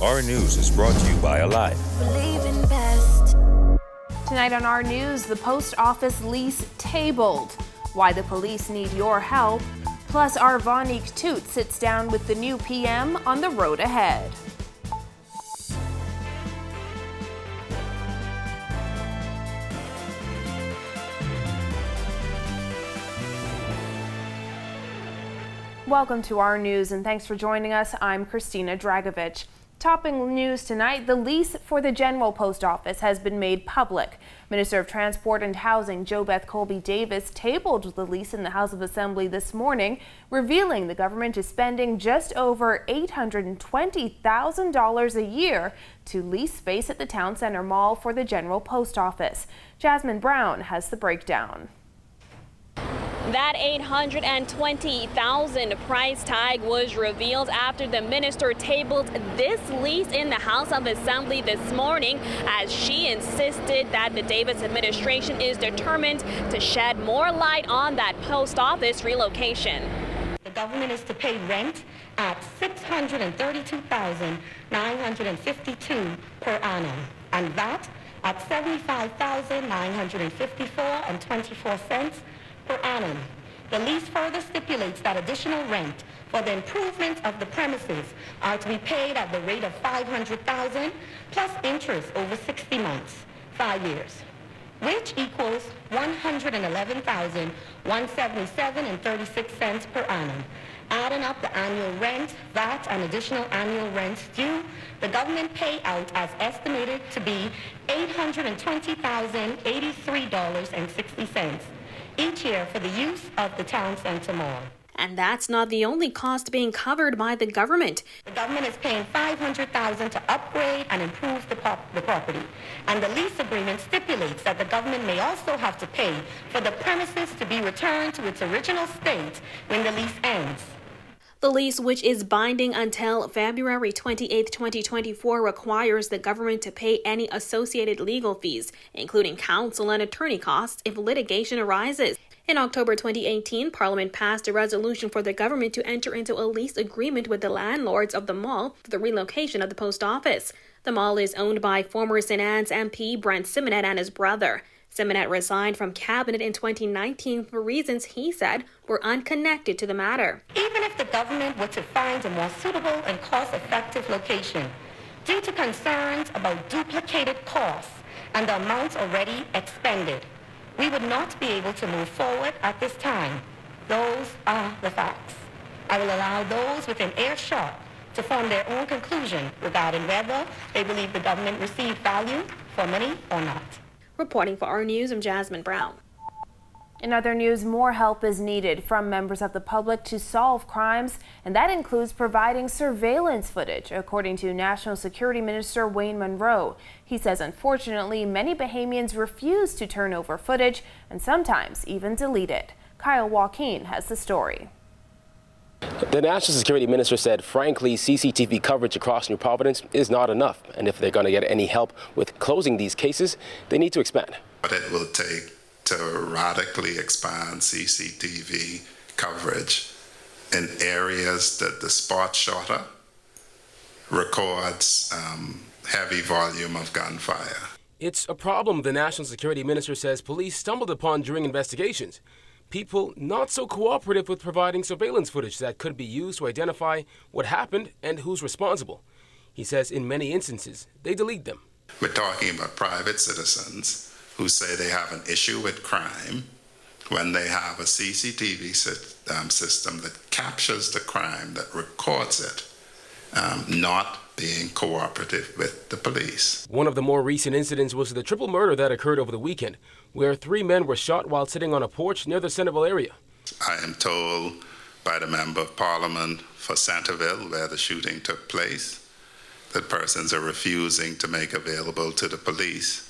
Our News is brought to you by Alive. Believe in best. Tonight on Our News, the post office lease tabled. Why the police need your help. Plus, our Vonique Toot sits down with the new PM on the road ahead. Welcome to Our News, and thanks for joining us. I'm Christina Dragovich. Topping news tonight, the lease for the General Post Office has been made public. Minister of Transport and Housing JoBeth Colby-Davis tabled the lease in the House of Assembly this morning, revealing the government is spending just over $820,000 a year to lease space at the Town Center Mall for the General Post Office. Jasmine Brown has the breakdown. That $820,000 price tag was revealed after the minister tabled this lease in the House of Assembly this morning, as she insisted that the Davis administration is determined to shed more light on that post office relocation. The government is to pay rent at $632,952 per annum, and that at $75,954.24 per annum. The lease further stipulates that additional rent for the improvement of the premises are to be paid at the rate of $500,000 plus interest over 60 months, 5 years, which equals $111,177.36 per annum. Adding up the annual rent, VAT, and additional annual rent due, the government payout as estimated to be $820,083.60 each year for the use of the Town Center Mall. And that's not the only cost being covered by the government. The government is paying $500,000 to upgrade and improve the property. And the lease agreement stipulates that the government may also have to pay for the premises to be returned to its original state when the lease ends. The lease, which is binding until February 28, 2024, requires the government to pay any associated legal fees, including counsel and attorney costs, if litigation arises. In October 2018, Parliament passed a resolution for the government to enter into a lease agreement with the landlords of the mall for the relocation of the post office. The mall is owned by former St. Anne's MP Brent Simonet and his brother. Simonet resigned from cabinet in 2019 for reasons he said were unconnected to the matter. Even if the government were to find a more suitable and cost-effective location, due to concerns about duplicated costs and the amounts already expended, we would not be able to move forward at this time. Those are the facts. I will allow those within earshot to form their own conclusion regarding whether they believe the government received value for money or not. Reporting for Our News, I'm Jasmine Brown. In other news, more help is needed from members of the public to solve crimes, and that includes providing surveillance footage, according to National Security Minister Wayne Monroe. He says, unfortunately, many Bahamians refuse to turn over footage and sometimes even delete it. Kyle Joaquin has the story. The National Security Minister said, frankly, CCTV coverage across New Providence is not enough. And if they're going to get any help with closing these cases, they need to expand. What it will take to radically expand CCTV coverage in areas that the spot shotter records heavy volume of gunfire. It's a problem, the National Security Minister says police stumbled upon during investigations. People not so cooperative with providing surveillance footage that could be used to identify what happened and who's responsible. He says in many instances, they delete them. We're talking about private citizens who say they have an issue with crime when they have a CCTV system that captures the crime, that records it, not being cooperative with the police. One of the more recent incidents was the triple murder that occurred over the weekend, where 3 men were shot while sitting on a porch near the Centerville area. I am told by the Member of Parliament for Centerville, where the shooting took place, that persons are refusing to make available to the police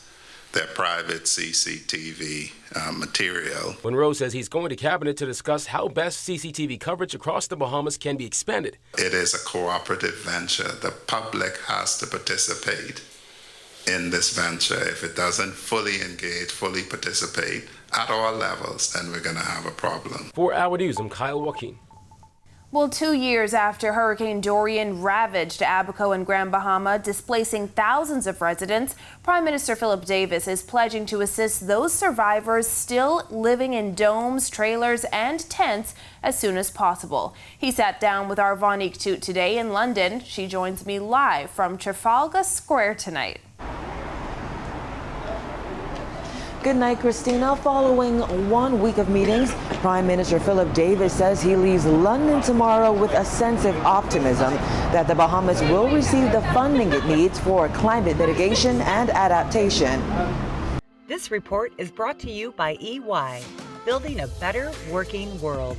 their private CCTV material. Monroe says he's going to cabinet to discuss how best CCTV coverage across the Bahamas can be expanded. It is a cooperative venture. The public has to participate in this venture. If it doesn't fully engage, fully participate at all levels, then we're going to have a problem. For Our News, I'm Kyle Joaquin. Well, 2 years after Hurricane Dorian ravaged Abaco and Grand Bahama, displacing thousands of residents, Prime Minister Philip Davis is pledging to assist those survivors still living in domes, trailers, and tents as soon as possible. He sat down with our Vonique Toot today in London. She joins me live from Trafalgar Square tonight. Good night, Christina. Following 1 week of meetings, Prime Minister Philip Davis says he leaves London tomorrow with a sense of optimism that the Bahamas will receive the funding it needs for climate mitigation and adaptation. This report is brought to you by EY, building a better working world.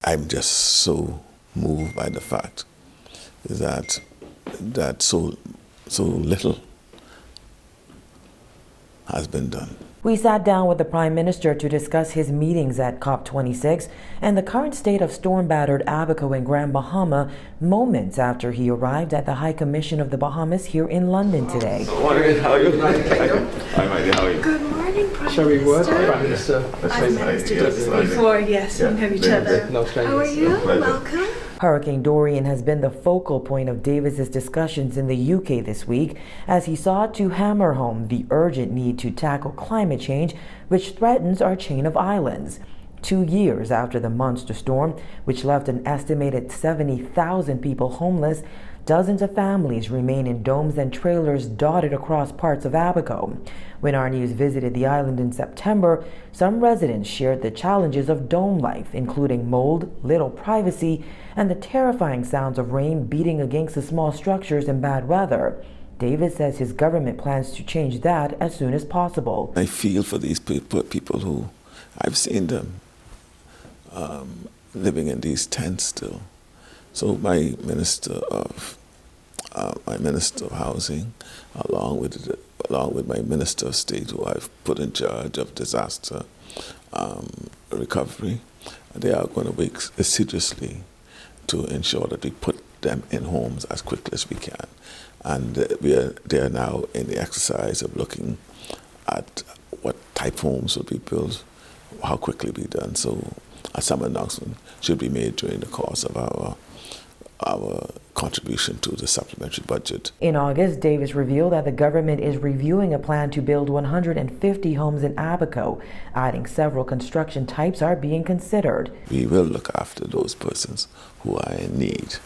I'm just so moved by the fact that so little has been done. We sat down with the Prime Minister to discuss his meetings at COP26 and the current state of storm-battered Abaco and Grand Bahama moments after he arrived at the High Commission of the Bahamas here in London today. Morning, how are you? Hi, my dear, how are you? Good morning, Prime Shall we work, Minister? Prime Minister? I've met Mr. Davis before, yes, we have each other. No strangers. How are you? Welcome. Hurricane Dorian has been the focal point of Davis's discussions in the UK this week as he sought to hammer home the urgent need to tackle climate change, which threatens our chain of islands. 2 years after the monster storm, which left an estimated 70,000 people homeless, dozens of families remain in domes and trailers dotted across parts of Abaco. When our news visited the island in September, some residents shared the challenges of dome life, including mold, little privacy, and the terrifying sounds of rain beating against the small structures in bad weather. Davis says his government plans to change that as soon as possible. I feel for these people who I've seen them living in these tents still. So my Minister of Housing, along with my Minister of State, who I've put in charge of disaster recovery, they are going to work assiduously to ensure that we put them in homes as quickly as we can. And they are now in the exercise of looking at what type homes will be built, how quickly be done. So some announcement should be made during the course of our contribution to the supplementary budget. In August, Davis revealed that the government is reviewing a plan to build 150 homes in Abaco, adding several construction types are being considered. We will look after those persons who are in need.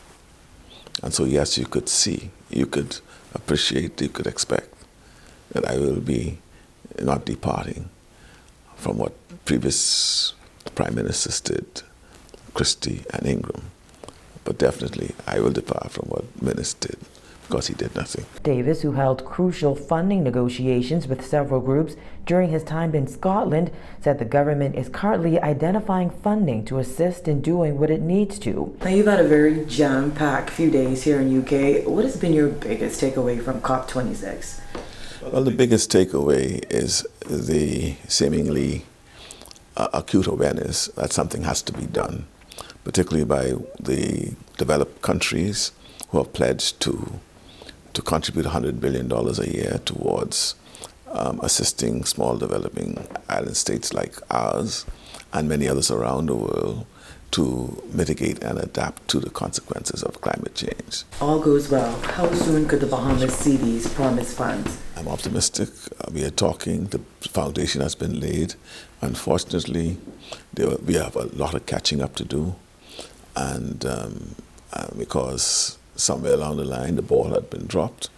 And so yes, you could see, you could appreciate, you could expect that I will be not departing from what previous Prime Ministers did, Christie and Ingram. But definitely, I will depart from what Minister did, because he did nothing. Davis, who held crucial funding negotiations with several groups during his time in Scotland, said the government is currently identifying funding to assist in doing what it needs to. Now, you've had a very jam-packed few days here in UK. What has been your biggest takeaway from COP26? Well, the biggest takeaway is the seemingly acute awareness that something has to be done, particularly by the developed countries who have pledged to contribute $100 billion a year towards assisting small developing island states like ours and many others around the world to mitigate and adapt to the consequences of climate change. All goes well. How soon could the Bahamas see these promised funds? I'm optimistic. We are talking. The foundation has been laid. Unfortunately, we have a lot of catching up to do. And because somewhere along the line the ball had been dropped.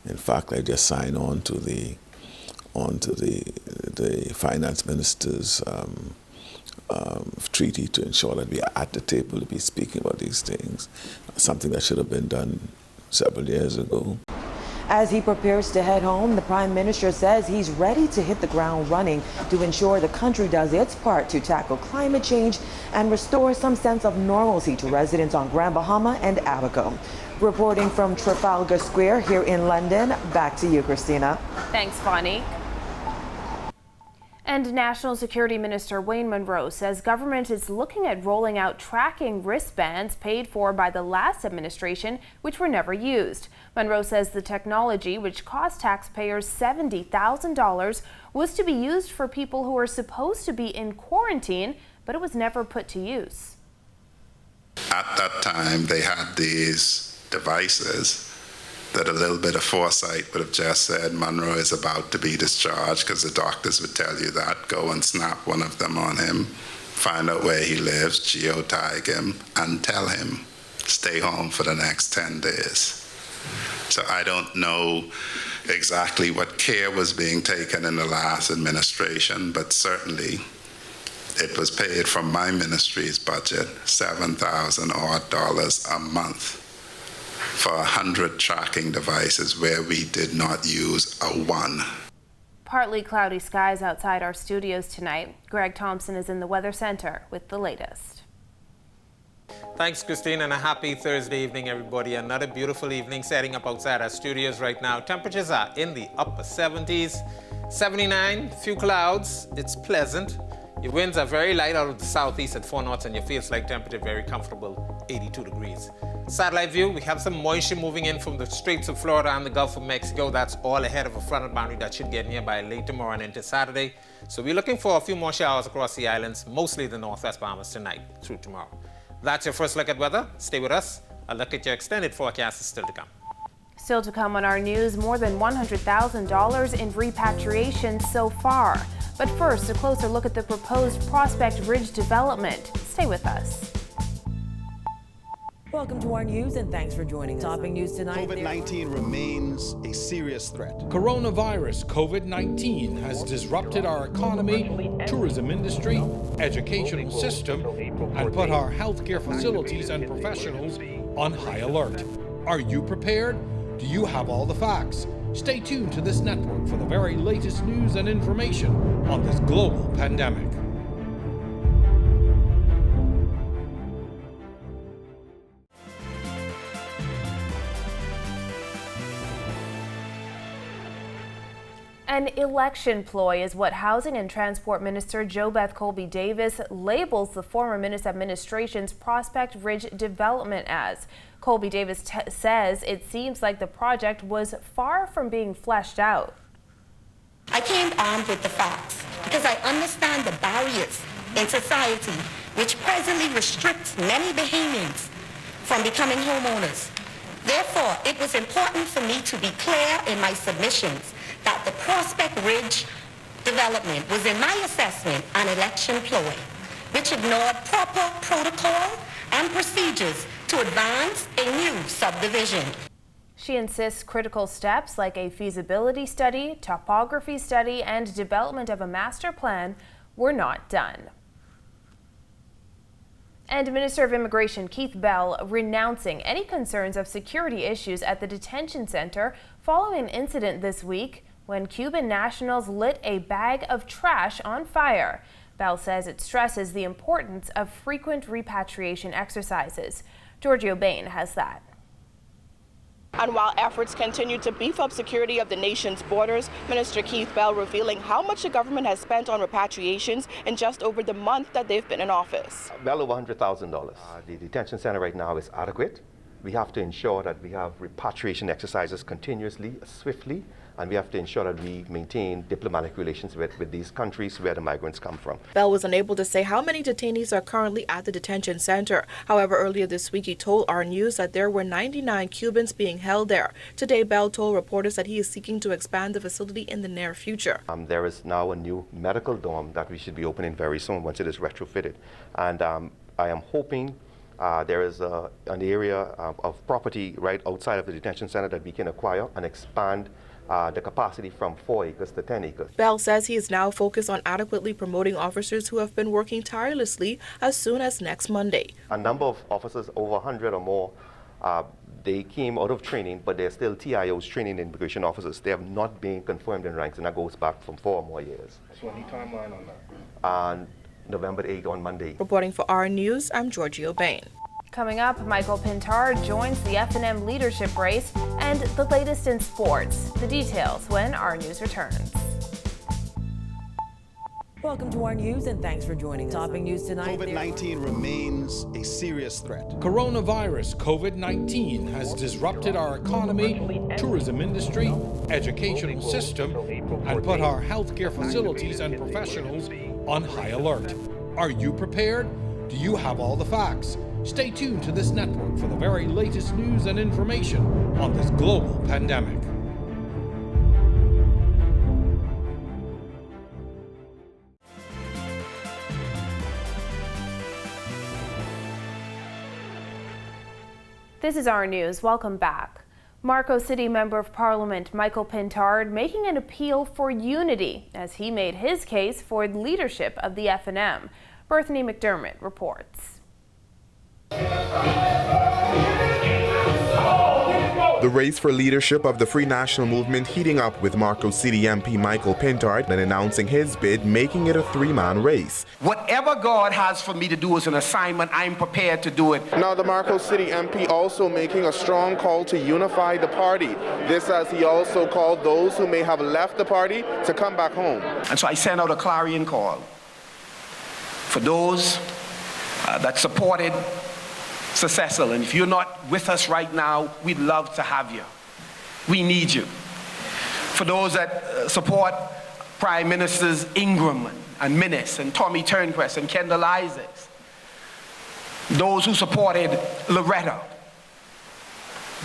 In fact, I just signed on to the finance minister's treaty to ensure that we are at the table to be speaking about these things, something that should have been done several years ago. As he prepares to head home, the Prime Minister says he's ready to hit the ground running to ensure the country does its part to tackle climate change and restore some sense of normalcy to residents on Grand Bahama and Abaco. Reporting from Trafalgar Square here in London, back to you, Christina. Thanks, Bonnie. And National Security Minister Wayne Monroe says government is looking at rolling out tracking wristbands paid for by the last administration, which were never used. Monroe says the technology, which cost taxpayers $70,000, was to be used for people who were supposed to be in quarantine, but it was never put to use. at that time they had these devices that a little bit of foresight would have just said Monroe is about to be discharged, because the doctors would tell you that. Go and snap one of them on him, find out where he lives, geotag him, and tell him, stay home for the next 10 days. So I don't know exactly what care was being taken in the last administration, but certainly it was paid from my ministry's budget, $7,000 odd a month, for 100 tracking devices where we did not use a one. Partly cloudy skies outside our studios tonight. Greg Thompson is in the Weather Center with the latest. Thanks, Christine, and a happy Thursday evening, everybody. Another beautiful evening setting up outside our studios right now. Temperatures are in the upper 70s, 79, few clouds. It's pleasant. Your winds are very light out of the southeast at 4 knots, and your feels like temperature very comfortable, 82 degrees. Satellite view, we have some moisture moving in from the Straits of Florida and the Gulf of Mexico. That's all ahead of a frontal boundary that should get near by late tomorrow and into Saturday. So we're looking for a few more showers across the islands, mostly the northwest Bahamas tonight through tomorrow. That's your first look at weather. Stay with us. A look at your extended forecast is still to come. Still to come on our news, more than $100,000 in repatriation so far. But first, a closer look at the proposed Prospect Ridge development. Stay with us. Welcome to our news and thanks for joining us. Topping news tonight. COVID-19 remains a serious threat. Coronavirus COVID-19 has disrupted our economy, tourism industry, educational system, and put our healthcare facilities and professionals on high alert. Are you prepared? Do you have all the facts? Stay tuned to this network for the very latest news and information on this global pandemic. An election ploy is what Housing and Transport Minister JoBeth Colby Davis labels the former Minnis administration's Prospect Ridge development as. Colby Davis says it seems like the project was far from being fleshed out. I came armed with the facts because I understand the barriers in society which presently restricts many Bahamians from becoming homeowners. Therefore, it was important for me to be clear in my submissions that the Prospect Ridge development was, in my assessment, an election ploy, which ignored proper protocol and procedures to advance a new subdivision. She insists critical steps like a feasibility study, topography study, and development of a master plan were not done. And Minister of Immigration Keith Bell renouncing any concerns of security issues at the detention center following an incident this week when Cuban nationals lit a bag of trash on fire. Bell says it stresses the importance of frequent repatriation exercises. Giorgio Bain has that. And while efforts continue to beef up security of the nation's borders, Minister Keith Bell revealing how much the government has spent on repatriations in just over the month that they've been in office. Well over $100,000. The detention center right now is adequate. We have to ensure that we have repatriation exercises continuously, swiftly, and we have to ensure that we maintain diplomatic relations with these countries where the migrants come from. Bell was unable to say how many detainees are currently at the detention center. However, earlier this week he told our news that there were 99 Cubans being held there. Today, Bell told reporters that he is seeking to expand the facility in the near future. There is now a new medical dorm that we should be opening very soon once it is retrofitted. And I am hoping there is an area of property right outside of the detention center that we can acquire and expand the capacity from 4 acres to 10 acres. Bell says he is now focused on adequately promoting officers who have been working tirelessly as soon as next Monday. A number of officers, over 100 or more, they came out of training, but they're still TIOs, training immigration officers. They have not been confirmed in ranks, and that goes back from 4 or more years. So any timeline on that? On November 8th on Monday. Reporting for our news, I'm Giorgio Bain. Coming up, Michael Pintard joins the F&M leadership race and the latest in sports. The details when our news returns. Welcome to our news and thanks for joining us. Topping news tonight. COVID-19 remains a serious threat. Coronavirus COVID-19 has disrupted our economy, tourism industry, educational system, and put our healthcare facilities and professionals on high alert. Are you prepared? Do you have all the facts? Stay tuned to this network for the very latest news and information on this global pandemic. This is our news. Welcome back. Marco City Member of Parliament Michael Pintard making an appeal for unity as he made his case for leadership of the F&M. Bethany McDermott reports. The race for leadership of the Free National Movement heating up with Marco City MP Michael Pintard and announcing his bid, making it a three-man race. Whatever God has for me to do as an assignment, I'm prepared to do it. Now the Marco City MP also making a strong call to unify the party. This as he also called those who may have left the party to come back home. And so I sent out a clarion call for those that supported Cecil, and if you're not with us right now, we'd love to have you. We need you. For those that support Prime Ministers Ingram and Minnis and Tommy Turnquist and Kendall Isaacs, those who supported Loretta,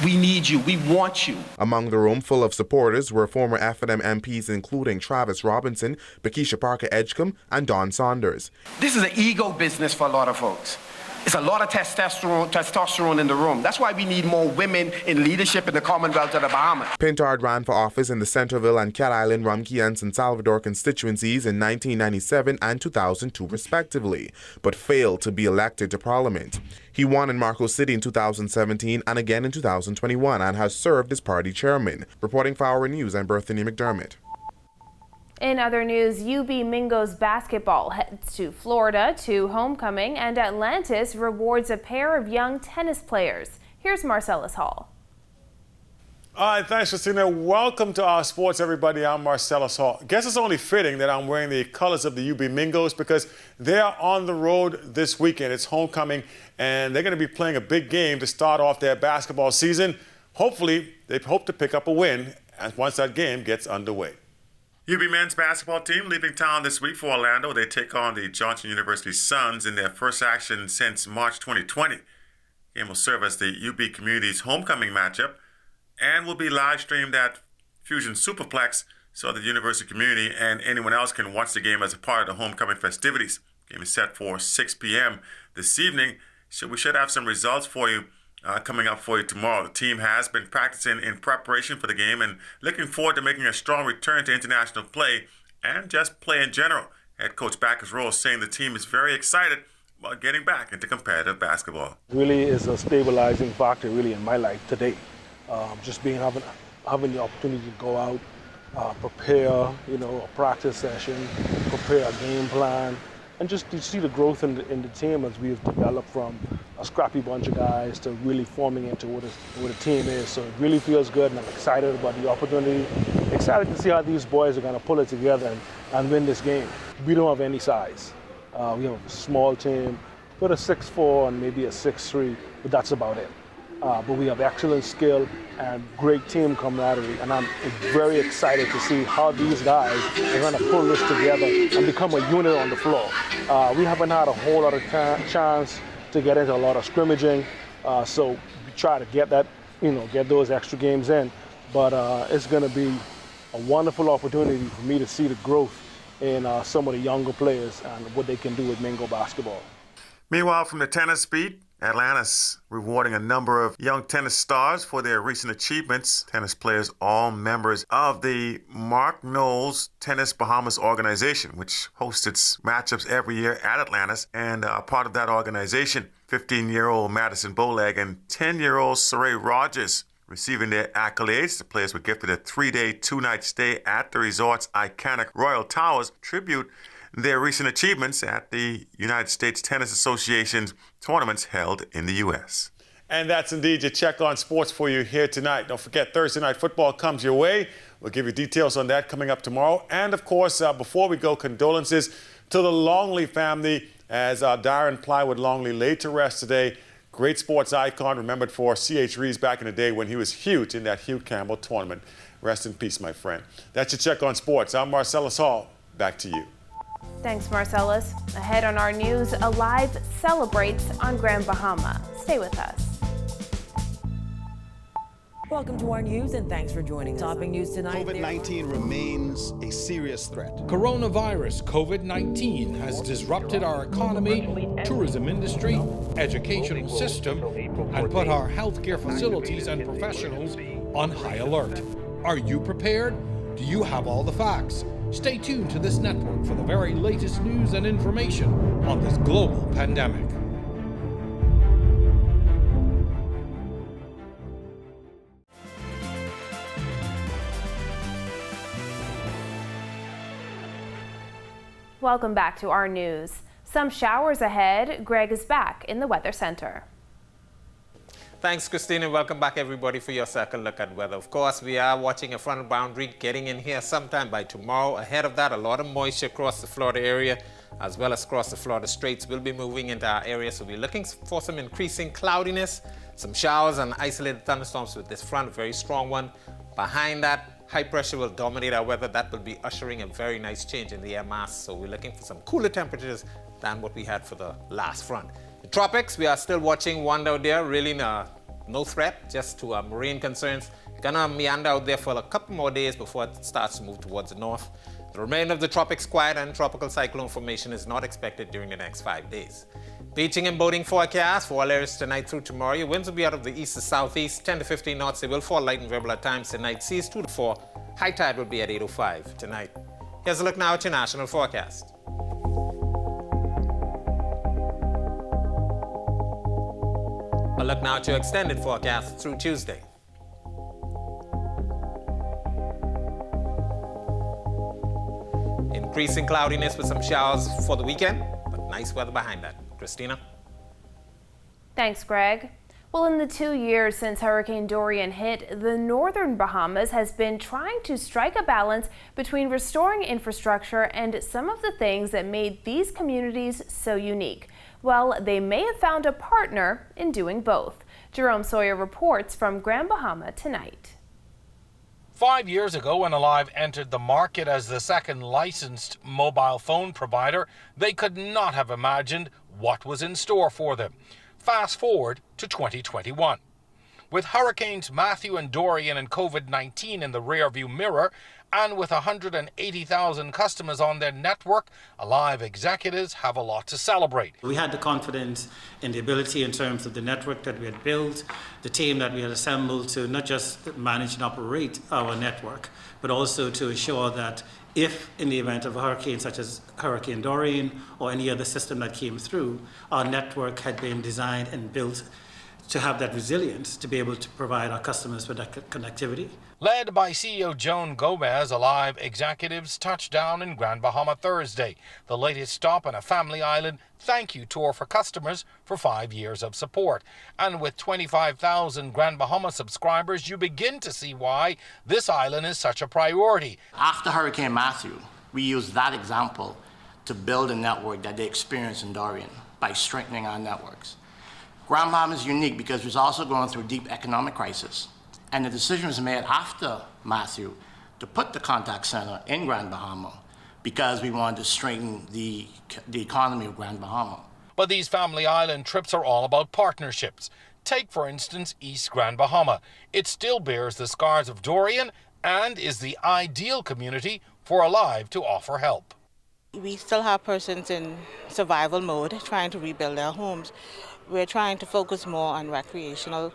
we need you. We want you. Among the room full of supporters were former F&M MPs including Travis Robinson, Bakisha Parker Edgecombe, and Don Saunders. This is an ego business for a lot of folks. It's a lot of testosterone in the room. That's why we need more women in leadership in the Commonwealth of the Bahamas. Pintard ran for office in the Centerville and Cat Island, Rumkey and San Salvador constituencies in 1997 and 2002 respectively, but failed to be elected to Parliament. He won in Marco City in 2017 and again in 2021 and has served as party chairman. Reporting for Our News, I'm Bethany McDermott. In other news, UB Mingo's basketball heads to Florida to homecoming, and Atlantis rewards a pair of young tennis players. Here's Marcellus Hall. All right, thanks, Christina. Welcome to our sports, everybody. I'm Marcellus Hall. Guess it's only fitting that I'm wearing the colors of the UB Mingos because they are on the road this weekend. It's homecoming, and they're going to be playing a big game to start off their basketball season. Hopefully, they hope to pick up a win once that game gets underway. UB men's basketball team leaving town this week for Orlando. They take on the Johnson University Suns in their first action since March 2020. The game will serve as the UB community's homecoming matchup and will be live streamed at Fusion Superplex so the university community and anyone else can watch the game as a part of the homecoming festivities. The game is set for 6 p.m. this evening, so we should have some results for you coming up for you tomorrow. The team has been practicing in preparation for the game and looking forward to making a strong return to international play and just play in general. Head coach Backus Rose saying the team is very excited about getting back into competitive basketball. Really is a stabilizing factor really in my life today. Just having the opportunity to go out, prepare, a practice session, prepare a game plan, and just to see the growth in the team as we've developed from a scrappy bunch of guys to really forming into what a team is. So it really feels good, and I'm excited about the opportunity. Excited to see how these boys are going to pull it together and win this game. We don't have any size. We have a small team, with a 6'4" and maybe a 6'3", but that's about it. But we have excellent skill and great team camaraderie, and I'm very excited to see how these guys are going to pull this together and become a unit on the floor. We haven't had a whole lot of chance to get into a lot of scrimmaging, so we try to get that, get those extra games in. But it's going to be a wonderful opportunity for me to see the growth in some of the younger players and what they can do with Mingo basketball. Meanwhile, from the tennis beat, Atlanta's rewarding a number of young tennis stars for their recent achievements. Tennis players, all members of the Mark Knowles Tennis Bahamas organization, which hosts its matchups every year at Atlantis. And part of that organization, 15-year-old Madison Bowleg and 10-year-old Saray Rogers receiving their accolades. The players were gifted a 3-day, 2-night stay at the resort's iconic Royal Towers, tribute their recent achievements at the United States Tennis Association's tournaments held in the U.S. And that's indeed your check on sports for you here tonight. Don't forget, Thursday Night Football comes your way. We'll give you details on that coming up tomorrow. And, of course, before we go, condolences to the Longley family as Darren Plywood Longley laid to rest today. Great sports icon, remembered for C.H. Reeves back in the day when he was huge in that Hugh Campbell tournament. Rest in peace, my friend. That's your check on sports. I'm Marcellus Hall. Back to you. Thanks, Marcellus. Ahead on our news, Alive celebrates on Grand Bahama. Stay with us. Welcome to our news and thanks for joining us. Topping news tonight. COVID-19 remains a serious threat. Coronavirus COVID-19 has disrupted our economy, tourism industry, educational system, and put our healthcare facilities and professionals on high alert. Are you prepared? Do you have all the facts? Stay tuned to this network for the very latest news and information on this global pandemic. Welcome back to our news. Some showers ahead. Greg is back in the Weather Center. Thanks, Christine, and welcome back, everybody, for your second look at weather. Of course, we are watching a front boundary getting in here sometime by tomorrow. Ahead of that, a lot of moisture across the Florida area, as well as across the Florida Straits, will be moving into our area. So we're looking for some increasing cloudiness, some showers and isolated thunderstorms with this front, a very strong one. Behind that, high pressure will dominate our weather. That will be ushering a very nice change in the air mass. So we're looking for some cooler temperatures than what we had for the last front. The tropics, we are still watching one out there, really no threat, just to marine concerns. Gonna meander out there for a couple more days before it starts to move towards the north. The remainder of the tropics quiet and tropical cyclone formation is not expected during the next 5 days. Beaching and boating forecast for all areas tonight through tomorrow. Your winds will be out of the east to southeast, 10 to 15 knots. They will fall light and variable at times tonight. Seas 2 to 4. High tide will be at 8:05 tonight. Here's a look now at your national forecast. A look now at your extended forecast through Tuesday. Increasing cloudiness with some showers for the weekend, but nice weather behind that. Christina? Thanks, Greg. Well, in the 2 years since Hurricane Dorian hit, the northern Bahamas has been trying to strike a balance between restoring infrastructure and some of the things that made these communities so unique. Well, they may have found a partner in doing both. Jerome Sawyer reports from Grand Bahama tonight. 5 years ago, when Alive entered the market as the second licensed mobile phone provider, they could not have imagined what was in store for them. Fast forward to 2021. With Hurricanes Matthew and Dorian and COVID-19 in the rearview mirror, and with 180,000 customers on their network, Alive executives have a lot to celebrate. We had the confidence in the ability in terms of the network that we had built, the team that we had assembled to not just manage and operate our network, but also to ensure that if in the event of a hurricane such as Hurricane Dorian or any other system that came through, our network had been designed and built to have that resilience to be able to provide our customers with that connectivity. Led by CEO Joan Gomez, Alive executives touched down in Grand Bahama Thursday, the latest stop on a family island thank you tour for customers for 5 years of support. And with 25,000 Grand Bahama subscribers, you begin to see why this island is such a priority. After Hurricane Matthew, we used that example to build a network that they experienced in Dorian by strengthening our networks. Grand Bahama is unique because it was also going through a deep economic crisis. And the decision was made after Matthew to put the contact center in Grand Bahama because we wanted to strengthen the economy of Grand Bahama. But these family island trips are all about partnerships. Take, for instance, East Grand Bahama. It still bears the scars of Dorian and is the ideal community for Alive to offer help. We still have persons in survival mode trying to rebuild their homes. We're trying to focus more on recreational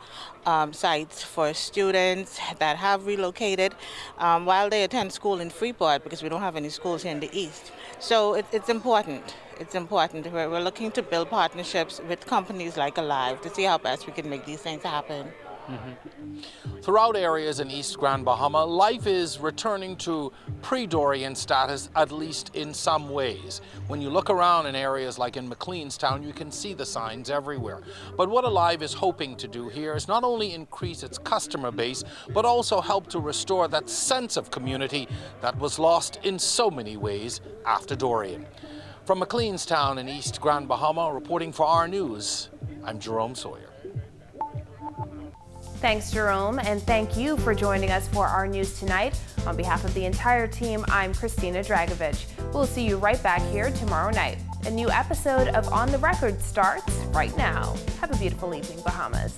sites for students that have relocated while they attend school in Freeport, because we don't have any schools here in the East. So it's important. It's important. We're looking to build partnerships with companies like Alive to see how best we can make these things happen. Throughout areas in East Grand Bahama, life is returning to pre-Dorian status, at least in some ways. When you look around in areas like in McLeanstown, you can see the signs everywhere. But what Alive is hoping to do here is not only increase its customer base, but also help to restore that sense of community that was lost in so many ways after Dorian. From McLeanstown in East Grand Bahama, reporting for our news, I'm Jerome Sawyer. Thanks, Jerome, and thank you for joining us for our news tonight. On behalf of the entire team, I'm Christina Dragovich. We'll see you right back here tomorrow night. A new episode of On the Record starts right now. Have a beautiful evening, Bahamas.